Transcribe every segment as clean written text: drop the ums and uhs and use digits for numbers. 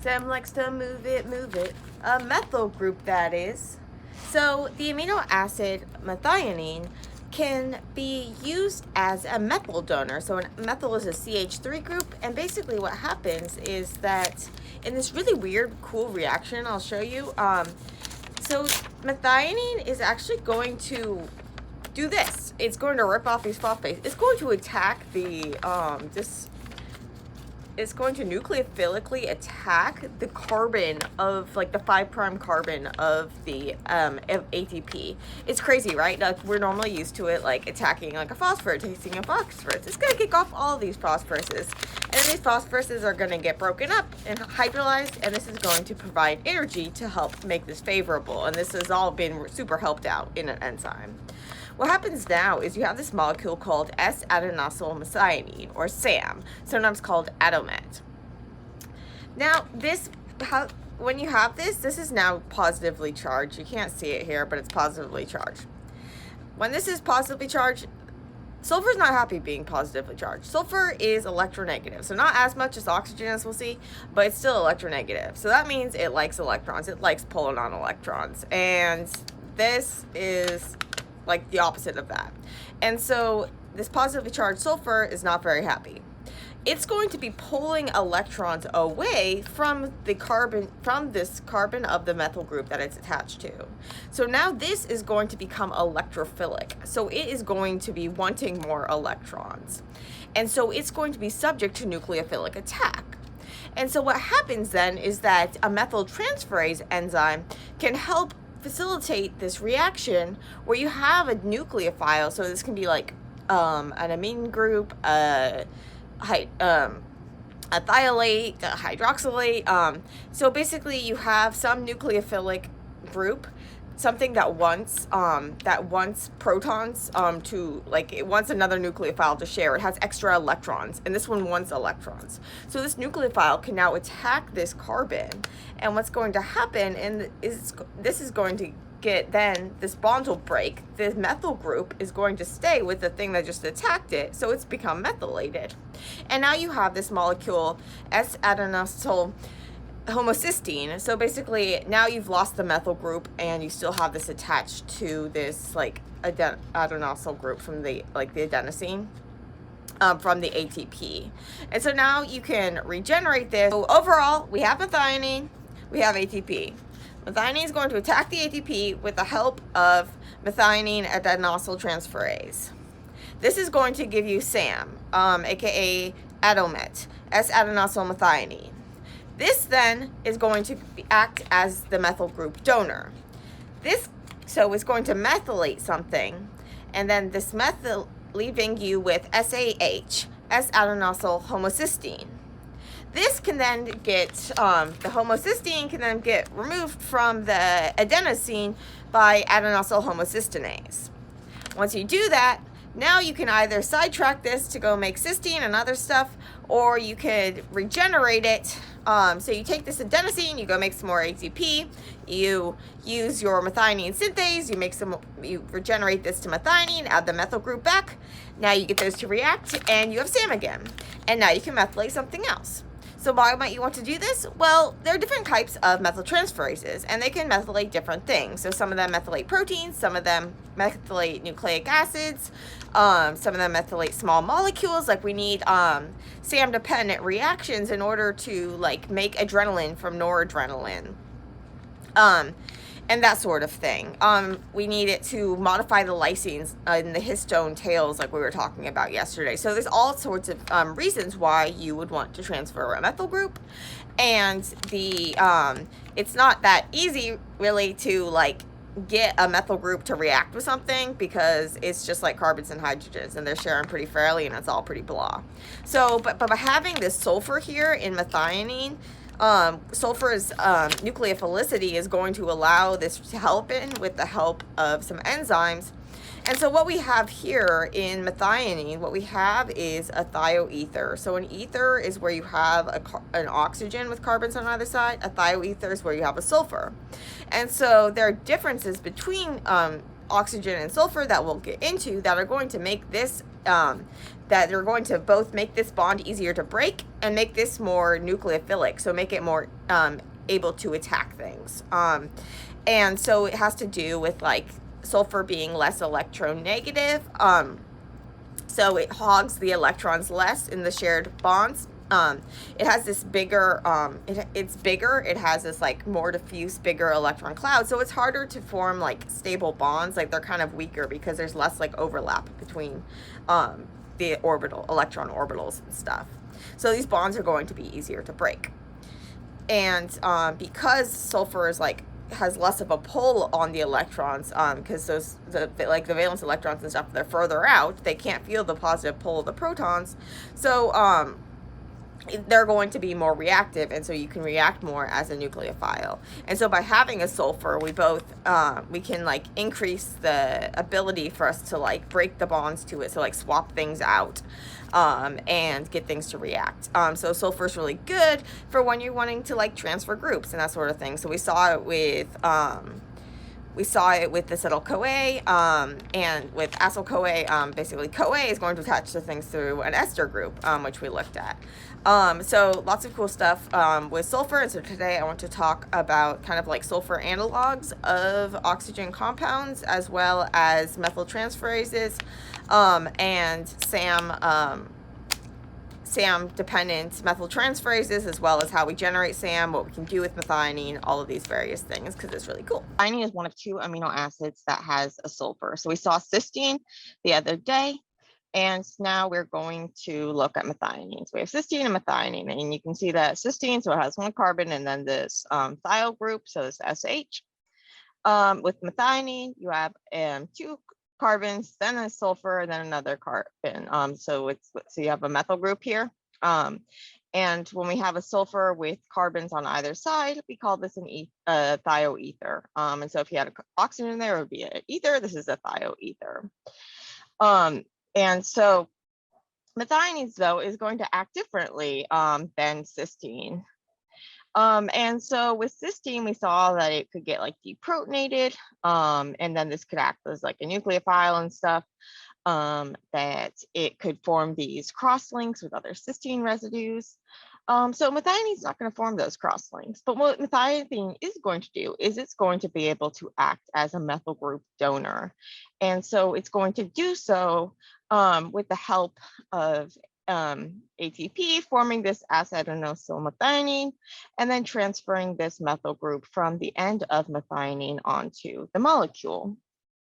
Sam likes to move it. A methyl group, that is. So the amino acid methionine can be used as a methyl donor. So methyl is a CH3 group, and basically what happens is that in this really weird, cool reaction I'll show you, so methionine is actually going to do this. It's going to rip off these phosphates. It's going to attack the it's going to nucleophilically attack the carbon of, like, the 5' carbon of the ATP. It's crazy, right? Like, we're normally used to it, like, attacking, like, a phosphorus, tasting a phosphorus. It's going to kick off all of these phosphoruses. And these phosphoruses are going to get broken up and hydrolyzed, and this is going to provide energy to help make this favorable. And this has all been super helped out in an enzyme. What happens now is you have this molecule called S-adenosyl methionine, or SAM, sometimes called adoMet. Now, when you have this is now positively charged. You can't see it here, but it's positively charged. When this is positively charged, sulfur is not happy being positively charged. Sulfur is electronegative, so not as much as oxygen, as we'll see, but it's still electronegative. So that means it likes electrons. It likes pulling on electrons, and this is like the opposite of that. And so this positively charged sulfur is not very happy. It's going to be pulling electrons away from the carbon, from this carbon of the methyl group that it's attached to. So now this is going to become electrophilic. So it is going to be wanting more electrons. And so it's going to be subject to nucleophilic attack. And so what happens then is that a methyl transferase enzyme can help facilitate this reaction where you have a nucleophile. So this can be like an amine group, a thiolate, a hydroxylate. So basically you have some nucleophilic group, something that wants protons to, like, it wants another nucleophile to share. It has extra electrons, and this one wants electrons. So this nucleophile can now attack this carbon, and what's going to happen is this is going to get, then this bond will break. The methyl group is going to stay with the thing that just attacked it, so it's become methylated. And now you have this molecule S-adenosyl homocysteine. So basically now you've lost the methyl group and you still have this attached to this, like, adenosine group from the, like, the adenosine from the ATP. And so now you can regenerate this. So overall, we have methionine, we have ATP. Methionine is going to attack the ATP with the help of methionine adenosine transferase. This is going to give you SAM, aka adoMet, S-adenosyl methionine. This then is going to act as the methyl group donor. So it's going to methylate something, and then this methyl leaving you with SAH, S-adenosyl homocysteine. This can then get, the homocysteine can then get removed from the adenosine by adenylyl homocysteines. Once you do that, now you can either sidetrack this to go make cysteine and other stuff, or you could regenerate it. So you take this adenosine, you go make some more ATP, you use your methionine synthase, you regenerate this to methionine, add the methyl group back. Now you get those to react, and you have SAM again. And now you can methylate something else. So why might you want to do this? Well, there are different types of methyl transferases, and they can methylate different things. So some of them methylate proteins, some of them methylate nucleic acids, some of them methylate small molecules. Like, we need SAM-dependent reactions in order to, like, make adrenaline from noradrenaline. And that sort of thing. We need it to modify the lysines in the histone tails, like we were talking about yesterday. So there's all sorts of reasons why you would want to transfer a methyl group, and it's not that easy really to, like, get a methyl group to react with something, because it's just like carbons and hydrogens, and they're sharing pretty fairly, and it's all pretty blah. So, but by having this sulfur here in methionine, sulfur's nucleophilicity is going to allow this to happen with the help of some enzymes. And so what we have here in methionine, what we have is a Thio Ether. So an ether is where you have an oxygen with carbons on either side. A Thio Ether is where you have a sulfur. And so there are differences between oxygen and sulfur that we'll get into that are going to make this that they're going to both make this bond easier to break and make this more nucleophilic, so make it more able to attack things. And so it has to do with like sulfur being less electronegative. So it hogs the electrons less in the shared bonds. It has this bigger, it's bigger. It has this like more diffuse, bigger electron cloud. So it's harder to form like stable bonds. Like they're kind of weaker because there's less like overlap between the electron orbitals and stuff. So these bonds are going to be easier to break. And because sulfur is like has less of a pull on the electrons, because the valence electrons and stuff, they're further out, they can't feel the positive pull of the protons, so they're going to be more reactive, and so you can react more as a nucleophile. And so by having a sulfur, we can like increase the ability for us to like break the bonds to it, so like swap things out and get things to react. So sulfur is really good for when you're wanting to like transfer groups and that sort of thing. So we saw it with acetyl-CoA and with acyl-CoA. Basically, CoA is going to attach to things through an ester group, which we looked at. So lots of cool stuff with sulfur. And so today I want to talk about kind of like sulfur analogs of oxygen compounds, as well as methyl transferases and SAM-dependent methyl transferases, as well as how we generate SAM, what we can do with methionine, all of these various things, because it's really cool. Methionine is one of 2 amino acids that has a sulfur. So we saw cysteine the other day, and now we're going to look at methionine. So we have cysteine and methionine, and you can see that cysteine, so it has 1 carbon, and then this thio group, so it's SH. With methionine, you have 2 carbons, then a sulfur, then another carbon. So you have a methyl group here. And when we have a sulfur with carbons on either side, we call this a Thio Ether. And so if you had an oxygen there, it would be an ether. This is a Thio Ether. And so methionine, though, is going to act differently than cysteine. And so with cysteine, we saw that it could get like deprotonated, and then this could act as like a nucleophile and stuff, that it could form these crosslinks with other cysteine residues. So methionine is not going to form those crosslinks, but what methionine is going to do is it's going to be able to act as a methyl group donor. And so it's going to do so with the help of ATP, forming this S-adenosyl methionine, and then transferring this methyl group from the end of methionine onto the molecule.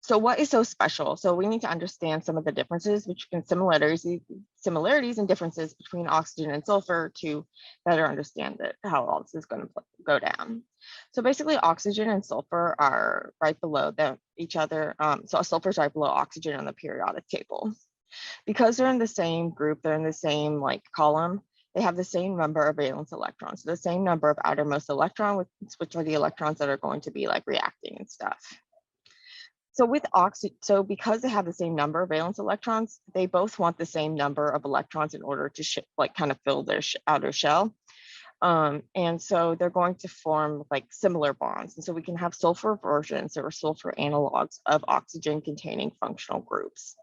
So what is so special? So we need to understand some of the differences, similarities and differences between oxygen and sulfur to better understand how all this is going to go down. So basically, oxygen and sulfur are right below each other. So sulfur is right below oxygen on the periodic table. Because they're in the same group, they're in the same like column, they have the same number of valence electrons, so the same number of outermost electron, which are the electrons that are going to be like reacting and stuff. So because they have the same number of valence electrons, they both want the same number of electrons in order to kind of fill their outer shell. And so they're going to form like similar bonds. And so we can have sulfur versions or sulfur analogs of oxygen containing functional groups.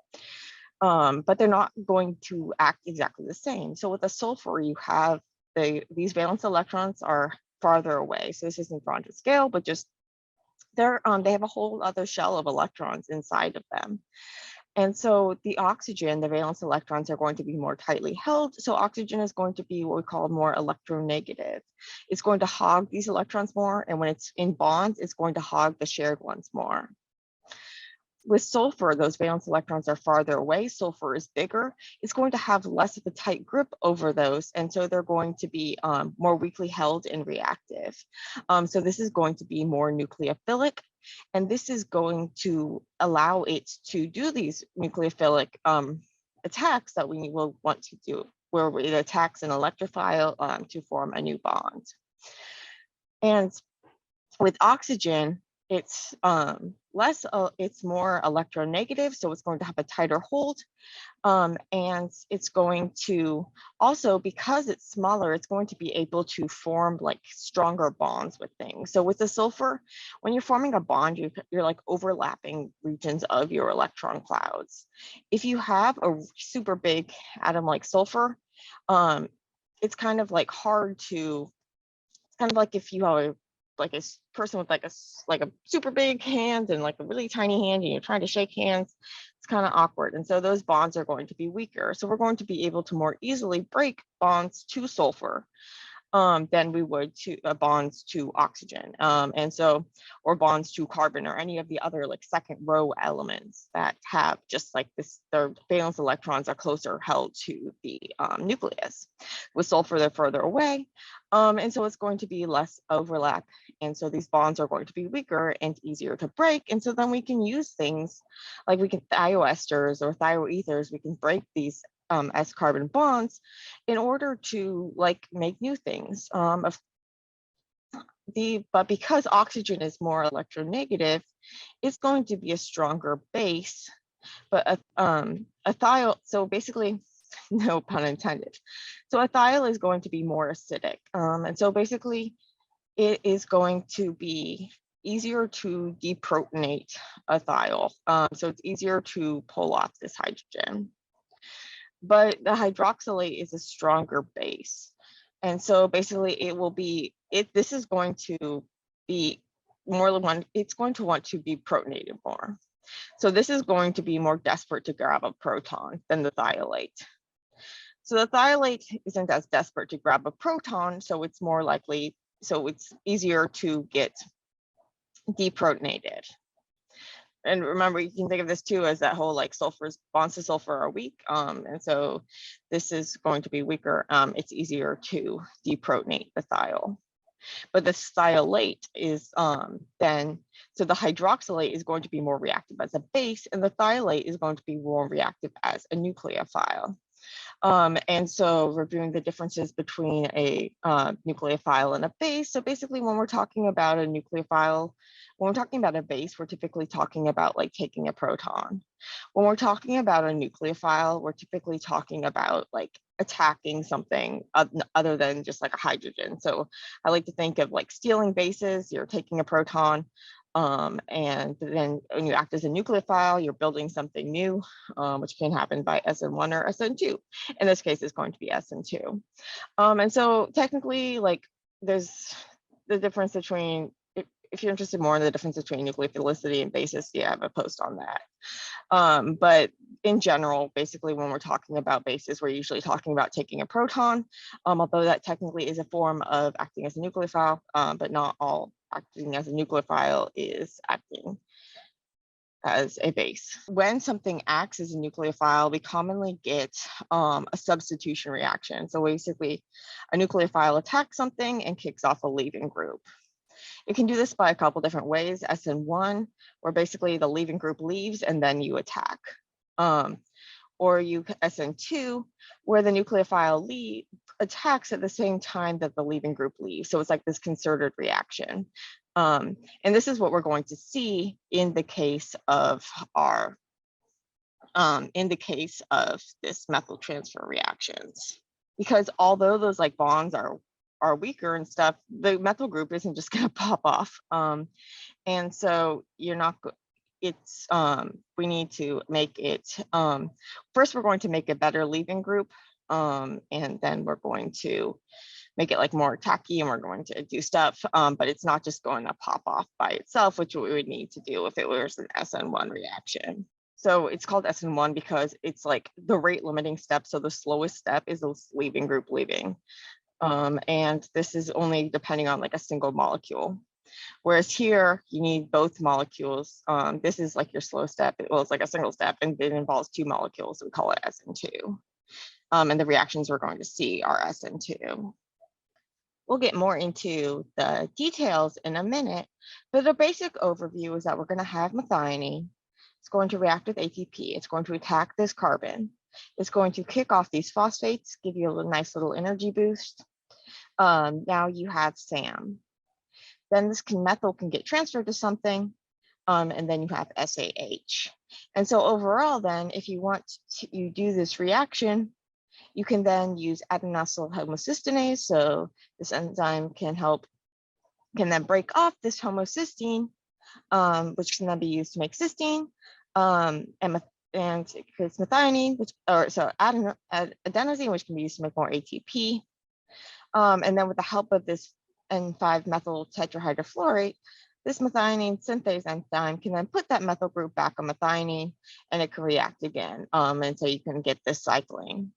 But they're not going to act exactly the same. So with a sulfur, you have these valence electrons are farther away. So this isn't drawn to scale, but just they have a whole other shell of electrons inside of them. And so the oxygen, the valence electrons are going to be more tightly held. So oxygen is going to be what we call more electronegative. It's going to hog these electrons more. And when it's in bonds, it's going to hog the shared ones more. With sulfur, those valence electrons are farther away. Sulfur is bigger. It's going to have less of a tight grip over those. And so they're going to be more weakly held and reactive. So this is going to be more nucleophilic. And this is going to allow it to do these nucleophilic attacks that we will want to do, where it attacks an electrophile to form a new bond. And with oxygen, it's it's more electronegative, so it's going to have a tighter hold. And it's going to also, because it's smaller, it's going to be able to form like stronger bonds with things. So with the sulfur, when you're forming a bond, you're like overlapping regions of your electron clouds. If you have a super big atom like sulfur, it's kind of like hard to, it's kind of like if you have like a person with like a super big hand and like a really tiny hand and you're trying to shake hands, it's kind of awkward. And so those bonds are going to be weaker. So we're going to be able to more easily break bonds to sulfur than we would to bonds to oxygen. And so, or bonds to carbon or any of the other like second row elements that have just like this, their valence electrons are closer held to the nucleus. With sulfur, they're further away. And so it's going to be less overlap. And so these bonds are going to be weaker and easier to break. And so then we can use things like we can Thio Esters or Thio Ethers, we can break these S carbon bonds in order to like make new things. But because oxygen is more electronegative, it's going to be a stronger base. But a thiol, so basically, no pun intended. So a thiol is going to be more acidic. And so basically, it is going to be easier to deprotonate a thiol. So it's easier to pull off this hydrogen. But the hydroxylate is a stronger base. And so basically it will be, this is going to be more it's going to want to be protonated more. So this is going to be more desperate to grab a proton than the thiolate. So the thiolate isn't as desperate to grab a proton, so it's more likely, so it's easier to get deprotonated. And remember, you can think of this too as that whole like sulfur's bonds to sulfur are weak. And so this is going to be weaker. It's easier to deprotonate the thiol. But the thiolate is so the hydroxylate is going to be more reactive as a base, and the thiolate is going to be more reactive as a nucleophile. And so reviewing the differences between a nucleophile and a base. So basically when we're talking about a nucleophile, when we're talking about a base, we're typically talking about like taking a proton. When we're talking about a nucleophile, we're typically talking about like attacking something other than just like a hydrogen. So I like to think of like stealing bases, you're taking a proton, and then when you act as a nucleophile, you're building something new, which can happen by SN1 or SN2. In this case, it's going to be SN2. And so technically, like there's the difference between, if you're interested more in the difference between nucleophilicity and basis, yeah, I have a post on that. But in general, basically when we're talking about bases, we're usually talking about taking a proton, although that technically is a form of acting as a nucleophile, but not all acting as a nucleophile is acting as a base. When something acts as a nucleophile, we commonly get a substitution reaction. So basically a nucleophile attacks something and kicks off a leaving group. It can do this by a couple different ways. SN1, where basically the leaving group leaves and then you attack. Or SN2, where the nucleophile attacks at the same time that the leaving group leaves. So it's like this concerted reaction. And this is what we're going to see in the case of our, this methyl transfer reactions. Because although those like bonds are weaker and stuff, the methyl group isn't just going to pop off. And so you're not, we need to make it, first we're going to make a better leaving group, and then we're going to make it like more tacky and we're going to do stuff, but it's not just going to pop off by itself, which we would need to do if it was an SN1 reaction. So it's called SN1 because it's like the rate limiting step. So the slowest step is the leaving group leaving. And this is only depending on like a single molecule. Whereas here, you need both molecules. This is like your slow step. Well, it's like a single step and it involves two molecules. So we call it SN2. And the reactions we're going to see are SN2. We'll get more into the details in a minute, but the basic overview is that we're going to have methionine. It's going to react with ATP. It's going to attack this carbon. It's going to kick off these phosphates, give you a nice little energy boost. Now you have SAM. Then this methyl can get transferred to something, and then you have SAH. And so overall then, if you want to you do this reaction, you can then use adenylyl homocysteine. So this enzyme can then break off this homocysteine, which can then be used to make cysteine, and it creates methionine, adenosine, which can be used to make more ATP. And then with the help of this N5-methyl tetrahydrofluorate, this methionine synthase enzyme can then put that methyl group back on methionine, and it can react again. And so you can get this cycling.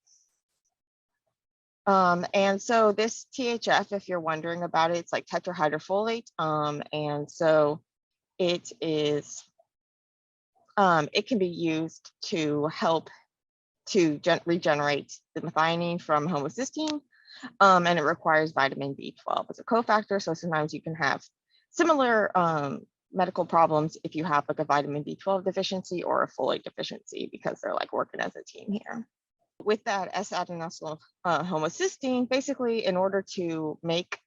And so this THF, if you're wondering about it, it's like tetrahydrofolate. And so it is, it can be used to help to regenerate the methionine from homocysteine. And it requires vitamin B12 as a cofactor. So sometimes you can have similar medical problems if you have like a vitamin B12 deficiency or a folate deficiency, because they're like working as a team here. With that S-adenosyl homocysteine, basically in order to make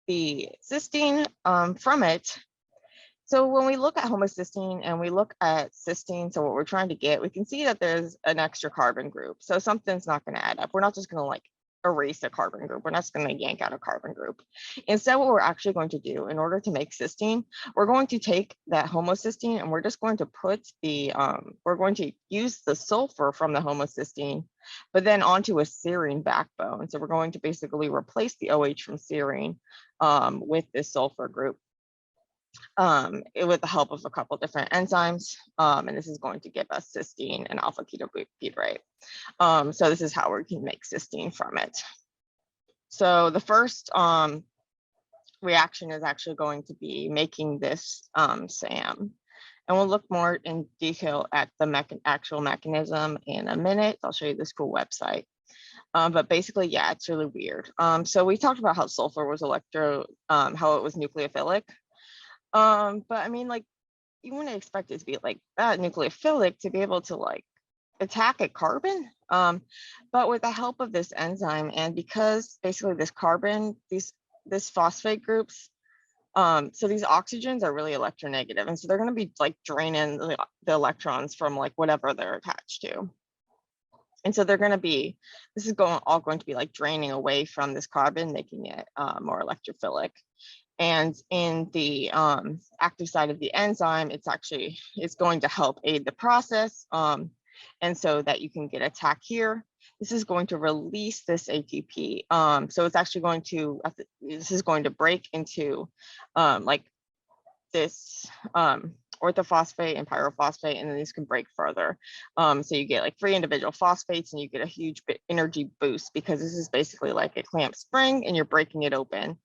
the cysteine from it, so when we look at homocysteine and we look at cysteine, so what we're trying to get, we can see that there's an extra carbon group. So something's not going to add up. We're not just going to like erase a carbon group. We're not just going to yank out a carbon group. Instead, what we're actually going to do in order to make cysteine, we're going to take that homocysteine and we're just going to put the, we're going to use the sulfur from the homocysteine, but then onto a serine backbone. So we're going to basically replace the OH from serine with this sulfur group. With the help of a couple different enzymes, and this is going to give us cysteine and alpha ketobutyrate. So this is how we can make cysteine from it. So the first reaction is actually going to be making this SAM, and we'll look more in detail at the actual mechanism in a minute. I'll show you this cool website. But basically, yeah, it's really weird. So we talked about how sulfur was how it was nucleophilic. But I mean, like, you wouldn't expect it to be like that nucleophilic to be able to like attack a carbon. But with the help of this enzyme, and because basically this carbon, this phosphate groups, so these oxygens are really electronegative, and so they're going to be like draining the electrons from like whatever they're attached to. And so they're going to be, this is all going to be like draining away from this carbon, making it more electrophilic. And in the active side of the enzyme, it's going to help aid the process. And so that you can get attack here. This is going to release this ATP. So it's actually going to, this is going to break into like this orthophosphate and pyrophosphate, and then these can break further. So you get like 3 individual phosphates, and you get a huge energy boost, because this is basically like a clamp spring and you're breaking it open.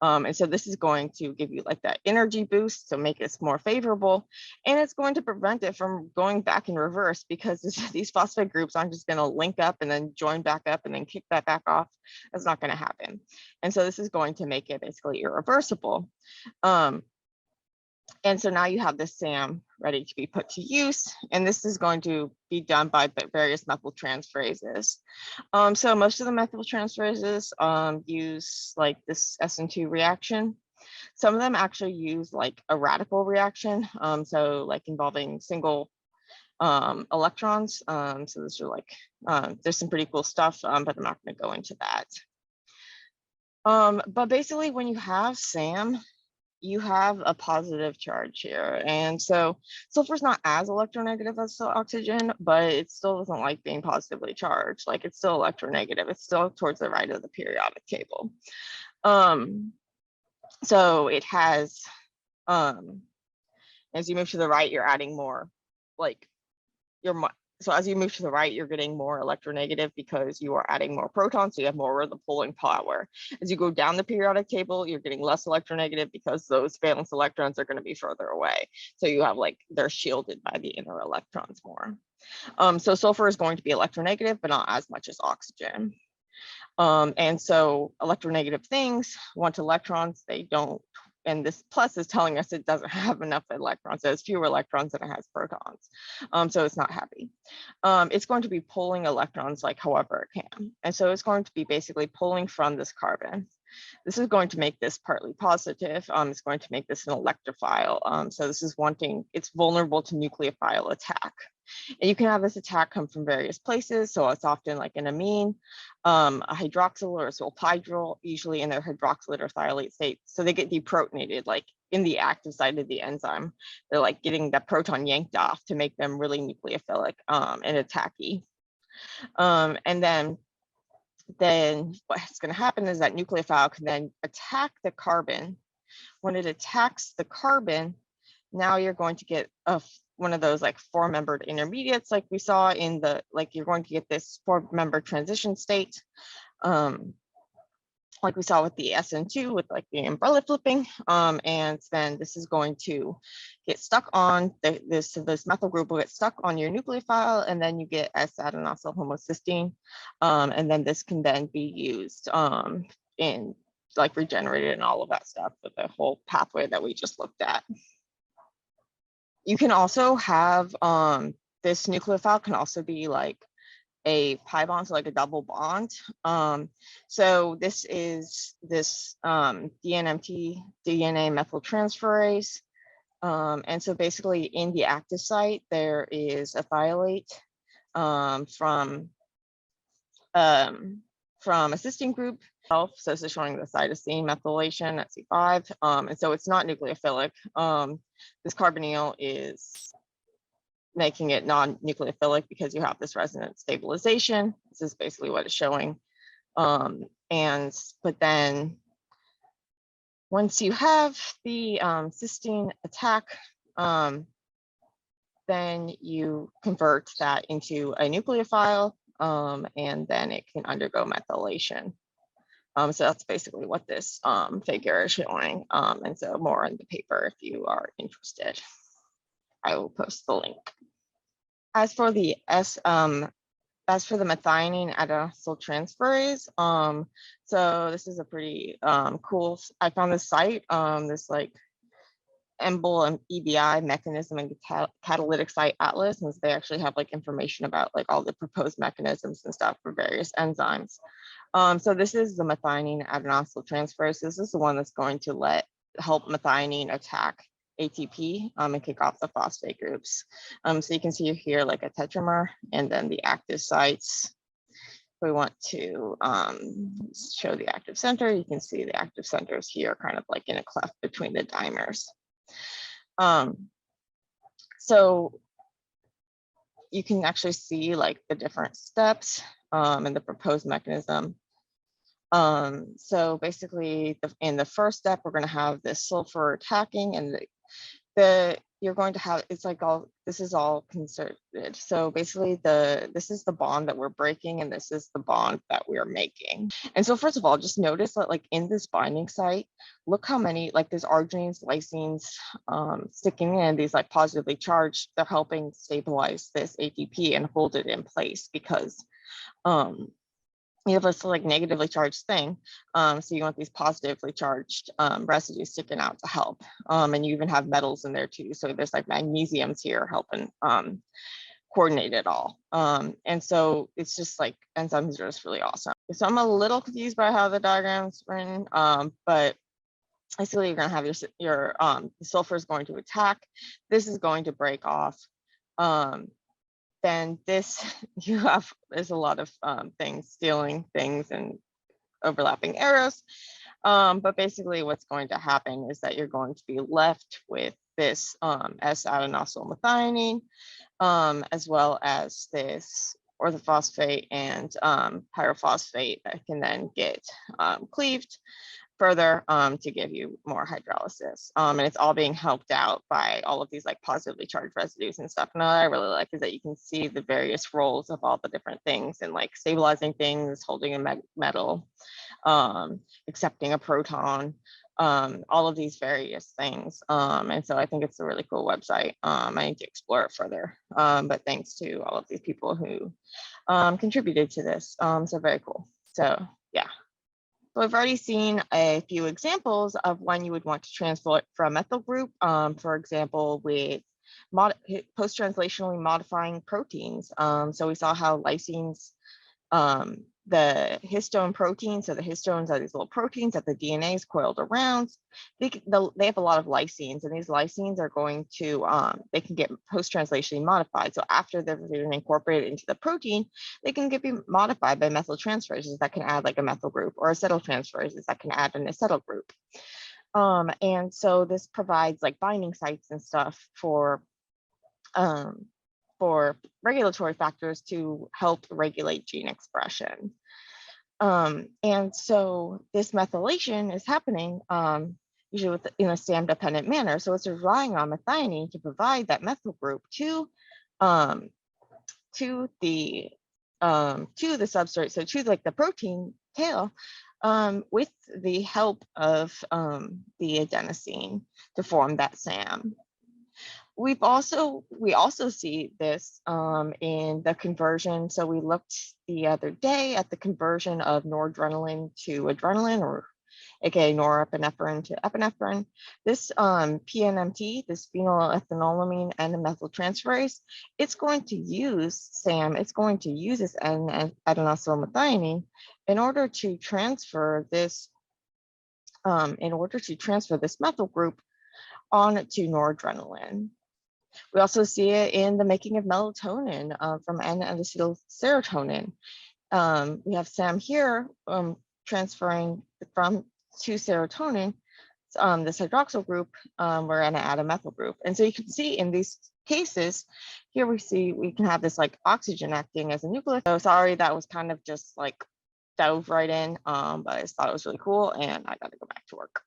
And so this is going to give you like that energy boost to make it more favorable, and it's going to prevent it from going back in reverse, because these phosphate groups aren't just going to link up and then join back up and then kick that back off. That's not going to happen. And so this is going to make it basically irreversible. And so now you have this SAM ready to be put to use, and this is going to be done by various methyl transferases. So most of the methyl transferases use like this SN2 reaction. Some of them actually use like a radical reaction, so like involving single electrons. So these are like, there's some pretty cool stuff, but I'm not going to go into that. But basically, when you have SAM, you have a positive charge here. And so sulfur's not as electronegative as oxygen, but it still doesn't like being positively charged. Like, it's still electronegative. It's still towards the right of the periodic table. So it has, as you move to the right, you're adding more, like, so as you move to the right, you're getting more electronegative because you are adding more protons, so you have more of the pulling power. As you go down the periodic table, you're getting less electronegative because those valence electrons are going to be further away. So you have like, they're shielded by the inner electrons more. So sulfur is going to be electronegative, but not as much as oxygen. And so electronegative things want electrons, they don't. And this plus is telling us it doesn't have enough electrons. So it has fewer electrons than it has protons. So it's not happy. It's going to be pulling electrons like however it can. And so it's going to be basically pulling from this carbon. This is going to make this partly positive. It's going to make this an electrophile. So this is it's vulnerable to nucleophile attack. And you can have this attack come from various places. So it's often like an amine, a hydroxyl or a sulfhydryl, usually in their hydroxylate or thiolate state. So they get deprotonated, like in the active site of the enzyme. They're like getting that proton yanked off to make them really nucleophilic and attacky. And then what's going to happen is that nucleophile can then attack the carbon. When it attacks the carbon, now you're going to get one of those like 4-membered intermediates like we saw in the, like you're going to get this 4-member transition state. Like we saw with the SN2 with like the umbrella flipping, and then this is going to get stuck on this methyl group will get stuck on your nucleophile, and then you get S-adenosyl homocysteine, and then this can then be used in like regenerated and all of that stuff with the whole pathway that we just looked at. You can also have this nucleophile can also be like a pi bond, so like a double bond. So this is this DNMT, DNA methyl transferase. And so basically in the active site, there is a thiolate from a cysteine group. So this is showing the cytosine methylation at C5. And so it's not nucleophilic. This carbonyl is making it non-nucleophilic because you have this resonance stabilization. This is basically what it's showing. But then once you have the cysteine attack, then you convert that into a nucleophile, and then it can undergo methylation. So that's basically what this figure is showing. And so more in the paper if you are interested. I will post the link. As for the methionine adenosine transferase, so this is a pretty cool. I found this site, this like EMBL and EBI mechanism and catalytic site atlas, and they actually have like information about like all the proposed mechanisms and stuff for various enzymes. So this is the methionine adenosine transferase. This is the one that's going to help methionine attack ATP and kick off the phosphate groups. So you can see here like a tetramer and then the active sites. We want to show the active center. You can see the active centers here kind of like in a cleft between the dimers. So you can actually see like the different steps and the proposed mechanism. So basically in the first step, we're going to have this sulfur attacking, and you're going to have, it's like this is all concerted. So basically this is the bond that we're breaking, and this is the bond that we're making. And so first of all, just notice that like in this binding site, look how many, like there's arginines, lysines sticking in, these like positively charged, they're helping stabilize this ATP and hold it in place, because you have this like negatively charged thing. So you want these positively charged residues sticking out to help. And you even have metals in there too. So there's like magnesiums here helping coordinate it all. And so it's just like enzymes are just really awesome. So I'm a little confused by how the diagram's written, but basically you're gonna have your the sulfur is going to attack. This is going to break off. Then this, there's a lot of things, stealing things and overlapping arrows. But basically what's going to happen is that you're going to be left with this S-adenosyl methionine, as well as this orthophosphate and pyrophosphate that can then get cleaved further to give you more hydrolysis. And it's all being helped out by all of these like positively charged residues and stuff. And what I really like is that you can see the various roles of all the different things, and like stabilizing things, holding a metal, accepting a proton, all of these various things. And so I think it's a really cool website. I need to explore it further, but thanks to all of these people who contributed to this. So very cool. So yeah. So I've already seen a few examples of when you would want to transfer it from a methyl group, for example, with post-translationally modifying proteins. So we saw how lysines the histone proteins. So the histones are these little proteins that the DNA is coiled around. They have a lot of lysines, and these lysines are going to, they can get post-translationally modified. So after they've been incorporated into the protein, they can be modified by methyl transferases that can add like a methyl group, or acetyl transferases that can add an acetyl group. And so this provides like binding sites and stuff for regulatory factors to help regulate gene expression. And so this methylation is happening usually in a SAM-dependent manner. So it's relying on methionine to provide that methyl group to the substrate, so to like the protein tail, with the help of the adenosine to form that SAM. We also see this in the conversion. So we looked the other day at the conversion of noradrenaline to adrenaline, or aka norepinephrine to epinephrine. This PNMT, this phenylethylamine and methyl transferase, it's going to use SAM. It's going to use this adenosine methionine in order to transfer this methyl group onto noradrenaline. We also see it in the making of melatonin from N-adenosine serotonin. We have SAM here transferring from to serotonin, this hydroxyl group, we're going to add a methyl group. And so you can see in these cases, here we can have this like oxygen acting as a nucleophile. So sorry, that was kind of just like dove right in, but I just thought it was really cool, and I got to go back to work.